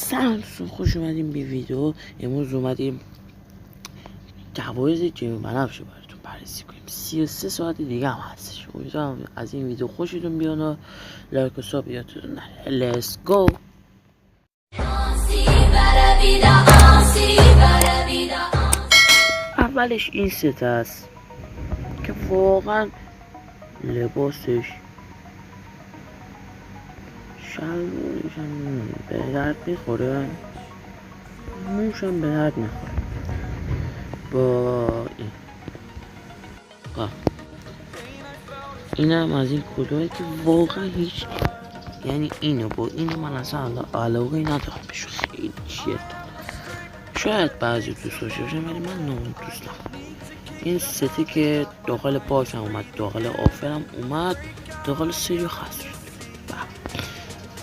سلام دوستان، خوش اومدیم به ویدیو. امروز اومدیم جوایز جیمی بنفش رو براتون بررسی کنیم. 33 ساعت دیگه هم هستش. امیدوارم از این ویدیو خوشتون بیاد و لایک و ساب یادتون نره. Let's go. اولش این ست است که واقعا لباسش شلوارش هم به درد میخوره، موش هم به درد میخوره با این اینم از این کدومه که واقعا هیچ، یعنی اینو با اینو من اصلا علاقه ندارم بهش، خیلی چیه. شاید بعضی دوست داشته باشم ولی من دوست ندارم. این ستی که داخل پاشم اومد، داخل آفرم اومد، داخل سری خاص شد.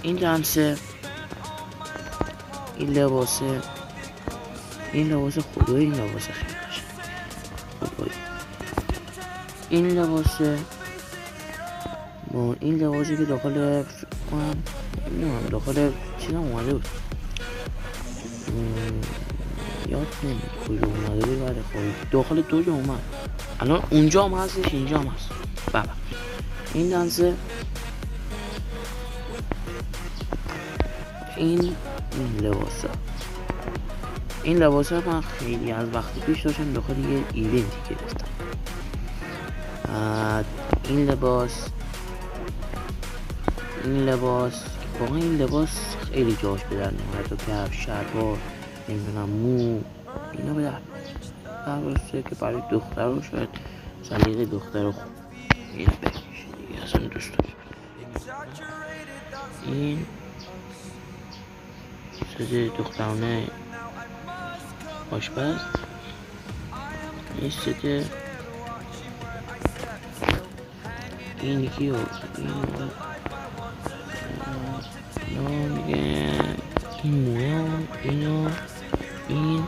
این دنسه، این لباسه، این لباس خدایی، این لباس خیلی قشنگه خدایی. این لباسه با این لباسی که داخل نمیدونم داخل چیزم اومده بود، یاد نمید کجا اومده بود، ولی خب داخل دو جا اومد. الان اونجا هم هستش، اینجا هم هست. بابا این دنسه، این لباسه، این لباسه من خیلی از وقتی پیش داشتم داخل یه ایونتی گرفتم. این لباس واقعا این لباس خیلی جاش به در نمیاد، تو کفش، شلوار، نمیدونم مو، اینا به در درسته که برای دختر رو شاید سلیقه دختر رو خوب اینو بکشه دیگه، اصلا دوست داشت. این سده دخترانه آشپز، این سده این یکی رو این موه، اینو این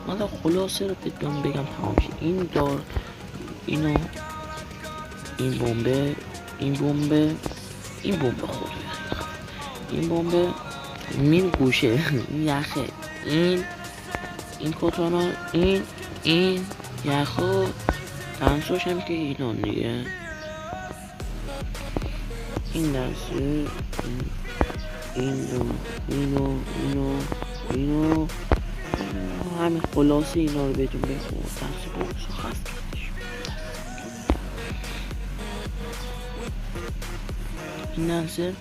من خلاصه رو بدون بگم تمام شد. این دار اینو، این بمبه، این بمبه، این بمبه خود این بمبه، این گوشه، این یخه، این کتانا، این یخو دنسوش هم که اینا دیگه، این درسه، اینو همین خلاصه اینا رو بهتون بگم. درس بورس خست کردش. این دنسه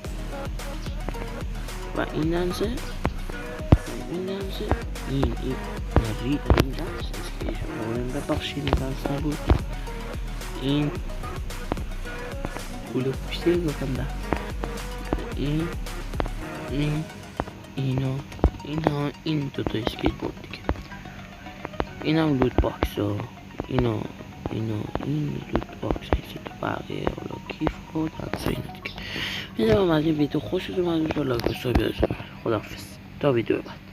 و این دنسه، این نرید این دنس نیست که شما ببخشید، این دنس نبود. این پول پشتی گفتم ده، این دوتا اسکیت بورد دیگه. این هم لوت باکس ها، این لوت باکس هستی تو بقیه حالا کیف خود حدث اینا دیگه. میدونم از این ویدیو خوشتون اومد، لایک و سابسکرایب. خداحافظ تا ویدیو بعد.